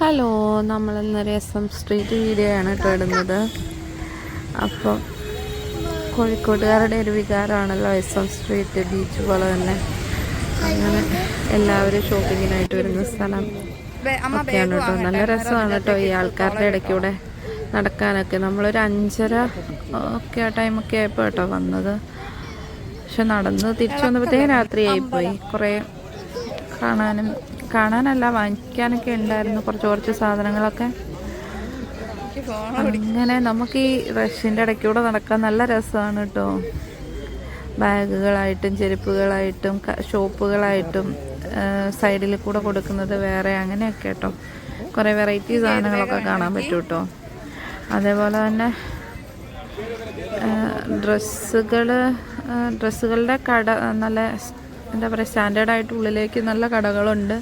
Hello, നമ്മളിന്നൊരു SM street video ആണ് കേട്ടോ ഇടുന്നത്. അപ്പോൾ കോഴിക്കോട്ടുകാരുടെ ഒരു വികാരമാണല്ലോ SM സ്ട്രീറ്റ്, ബീച്ച് പോലെ തന്നെ. അങ്ങനെ എല്ലാവരും ഷോപ്പിങ്ങിനായിട്ട് വരുന്ന സ്ഥലം ഒക്കെയാണ് കേട്ടോ. നല്ല രസമാണ് കേട്ടോ ഈ ആൾക്കാരുടെ ഇടയ്ക്കൂടെ നടക്കാനൊക്കെ. നമ്മളൊരു 5:30 ഒക്കെ ആ ടൈമൊക്കെ ആയപ്പോൾ കേട്ടോ വന്നത്. പക്ഷെ നടന്ന് തിരിച്ചു വന്നപ്പോഴത്തേക്കും രാത്രിയായിപ്പോയി. കുറേ കാണാനല്ല വാങ്ങിക്കാനൊക്കെ ഉണ്ടായിരുന്നു, കുറച്ച് സാധനങ്ങളൊക്കെ. അങ്ങനെ നമുക്ക് ഈ റഷ്യൻ്റെ ഇടയ്ക്കൂടെ നടക്കാൻ നല്ല രസമാണ് കേട്ടോ. ബാഗുകളായിട്ടും ചെരുപ്പുകളായിട്ടും ഷോപ്പുകളായിട്ടും സൈഡിൽ കൂടെ കൊടുക്കുന്നത് വേറെ, അങ്ങനെയൊക്കെ കേട്ടോ. കുറേ വെറൈറ്റി സാധനങ്ങളൊക്കെ കാണാൻ പറ്റും കേട്ടോ. അതേപോലെ തന്നെ ഡ്രസ്സുകളുടെ കട, നല്ല എന്താ പറയുക, സ്റ്റാൻഡേർഡായിട്ട് ഉള്ളിലേക്ക് നല്ല കടകളുണ്ട്.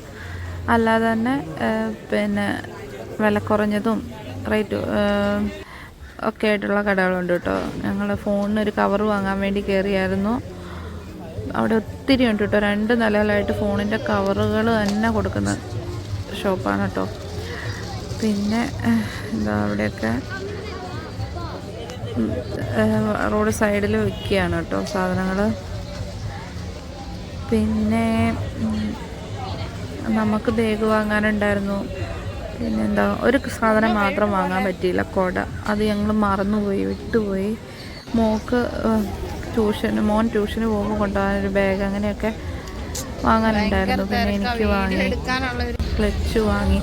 അല്ലാതെ തന്നെ പിന്നെ വില കുറഞ്ഞതും റേറ്റ് ഒക്കെ ആയിട്ടുള്ള കടകളുണ്ട് കേട്ടോ. ഞങ്ങൾ ഫോണിനൊരു കവർ വാങ്ങാൻ വേണ്ടി കയറിയായിരുന്നു. അവിടെ ഒത്തിരി ഉണ്ട് കേട്ടോ. 2 നിലകളായിട്ട് ഫോണിൻ്റെ കവറുകൾ തന്നെ കൊടുക്കുന്ന ഷോപ്പാണ് കേട്ടോ. പിന്നെ എന്താ അവിടെയൊക്കെ റോഡ് സൈഡിൽ വിൽക്കുകയാണ് കേട്ടോ സാധനങ്ങൾ. പിന്നെ നമുക്ക് ബാഗ് വാങ്ങാനുണ്ടായിരുന്നു. പിന്നെന്താ, ഒരു സാധനം മാത്രം വാങ്ങാൻ പറ്റിയില്ല, കുട. അത് ഞങ്ങൾ വിട്ടുപോയി. മോൻ ട്യൂഷന് പോകുമ്പോൾ കൊണ്ടുപോകാനൊരു ബാഗ്, അങ്ങനെയൊക്കെ വാങ്ങാനുണ്ടായിരുന്നു. പിന്നെ എനിക്ക് വാങ്ങി, ക്ലച്ച് വാങ്ങി.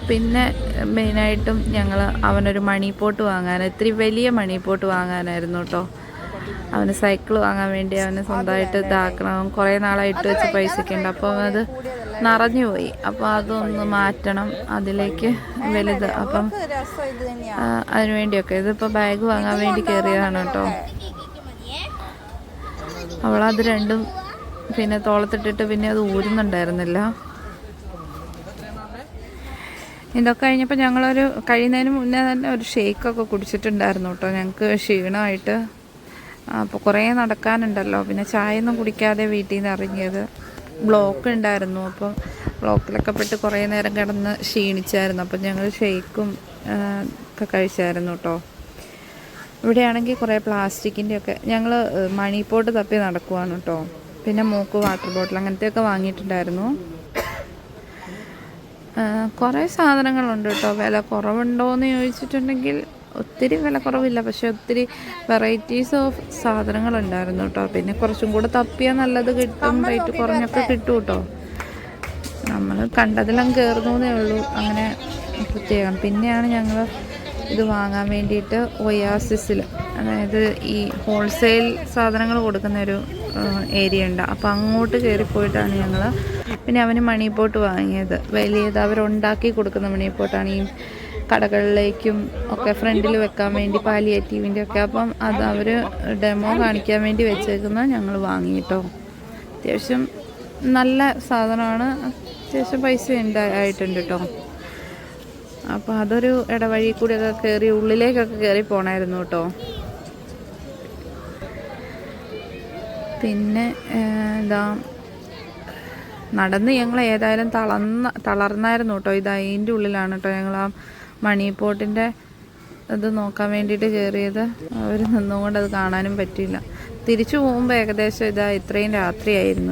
പിന്നെ മെയിനായിട്ടും ഞങ്ങൾ അവനൊരു മണി പോട്ട് ഇത്തിരി വലിയ മണി പോട്ട് വാങ്ങാനായിരുന്നു കേട്ടോ. അവന് സൈക്കിൾ വാങ്ങാൻ വേണ്ടി അവന് സ്വന്തമായിട്ട് ഇതാക്കണം. കുറേ നാളായിട്ട് വെച്ച് പൈസയൊക്കെ ഉണ്ട്. അപ്പോൾ അത് നിറഞ്ഞു പോയി. അപ്പോൾ അതൊന്ന് മാറ്റണം, അതിലേക്ക് വലുത്. അപ്പം അതിന് വേണ്ടിയൊക്കെ ഇതിപ്പോൾ ബാഗ് വാങ്ങാൻ വേണ്ടി കയറിയതാണ് കേട്ടോ. അവളത് രണ്ടും പിന്നെ തോളത്തിട്ടിട്ട് പിന്നെ അത് ഊരുന്നുണ്ടായിരുന്നില്ല. ഇതൊക്കെ കഴിഞ്ഞപ്പോൾ ഞങ്ങളൊരു കഴിയുന്നതിന് മുന്നേ തന്നെ ഒരു ഷേക്കൊക്കെ കുടിച്ചിട്ടുണ്ടായിരുന്നു കേട്ടോ. ഞങ്ങൾക്ക് ക്ഷീണമായിട്ട്. അപ്പോൾ കുറേ നടക്കാനുണ്ടല്ലോ. പിന്നെ ചായയൊന്നും കുടിക്കാതെ വീട്ടിൽ നിന്ന് ഇറങ്ങിയത്. ബ്ലോക്ക് ഉണ്ടായിരുന്നു. അപ്പോൾ ബ്ലോക്കിലൊക്കെ പെട്ട് കുറേ നേരം കിടന്ന് ക്ഷീണിച്ചായിരുന്നു. അപ്പം ഞങ്ങൾ ഷേക്കും ഒക്കെ കഴിച്ചായിരുന്നു കേട്ടോ. ഇവിടെയാണെങ്കിൽ കുറേ പ്ലാസ്റ്റിക്കിൻ്റെയൊക്കെ ഞങ്ങൾ മണി പോട്ട് തപ്പി നടക്കുവാണ് കേട്ടോ. പിന്നെ മൂക്ക് വാട്ടർ ബോട്ടിൽ അങ്ങനത്തെയൊക്കെ വാങ്ങിയിട്ടുണ്ടായിരുന്നു. കുറേ സാധനങ്ങളുണ്ട് കേട്ടോ. വില കുറവുണ്ടോയെന്ന് ചോദിച്ചിട്ടുണ്ടെങ്കിൽ ഒത്തിരി വില കുറവില്ല, പക്ഷേ ഒത്തിരി വെറൈറ്റീസ് ഓഫ് സാധനങ്ങളുണ്ടായിരുന്നു കേട്ടോ. പിന്നെ കുറച്ചും കൂടെ തപ്പിയാൽ നല്ലത് കിട്ടും, റേറ്റ് കുറഞ്ഞൊക്കെ കിട്ടും കേട്ടോ. നമ്മൾ കണ്ടതിലും കയറുന്നേ ഉള്ളൂ, അങ്ങനെ പ്രത്യേകം. പിന്നെയാണ് ഞങ്ങൾ ഇത് വാങ്ങാൻ വേണ്ടിയിട്ട് ഒയാസിസിൽ, അതായത് ഈ ഹോൾസെയിൽ സാധനങ്ങൾ കൊടുക്കുന്നൊരു ഏരിയ ഉണ്ട്. അപ്പോൾ അങ്ങോട്ട് കയറിപ്പോയിട്ടാണ് ഞങ്ങൾ. പിന്നെ അവന് മണി പോട്ട് വാങ്ങിയത്, വലിയത് അവരുണ്ടാക്കി കൊടുക്കുന്ന മണി പോട്ടാണ്. ഈ കടകളിലേക്കും ഒക്കെ ഫ്രണ്ടിൽ വെക്കാൻ വേണ്ടി, പാലിയേറ്റീവിൻ്റെ ഒക്കെ. അപ്പം അത് അവർ ഡെമോ കാണിക്കാൻ വേണ്ടി വെച്ചേക്കുന്നത് ഞങ്ങൾ വാങ്ങിയിട്ടോ. അത്യാവശ്യം നല്ല സാധനമാണ്, അത്യാവശ്യം പൈസ ആയിട്ടുണ്ട് കേട്ടോ. അപ്പോൾ അതൊരു ഇടവഴി കൂടിയൊക്കെ കയറി ഉള്ളിലേക്കൊക്കെ കയറി പോകണമായിരുന്നു കേട്ടോ. പിന്നെ എന്താ, നടന്ന് ഞങ്ങൾ ഏതായാലും തളർന്നായിരുന്നു കേട്ടോ. ഇത് അതിൻ്റെ ഉള്ളിലാണ് കേട്ടോ ഞങ്ങൾ ആ മണി പോട്ടിൻ്റെ ഇത് നോക്കാൻ വേണ്ടിയിട്ട് കയറിയത്. അവർ നിന്നുകൊണ്ട് അത് കാണാനും പറ്റിയില്ല. തിരിച്ചു പോകുമ്പോൾ ഏകദേശം ഇത്രയും രാത്രിയായിരുന്നു.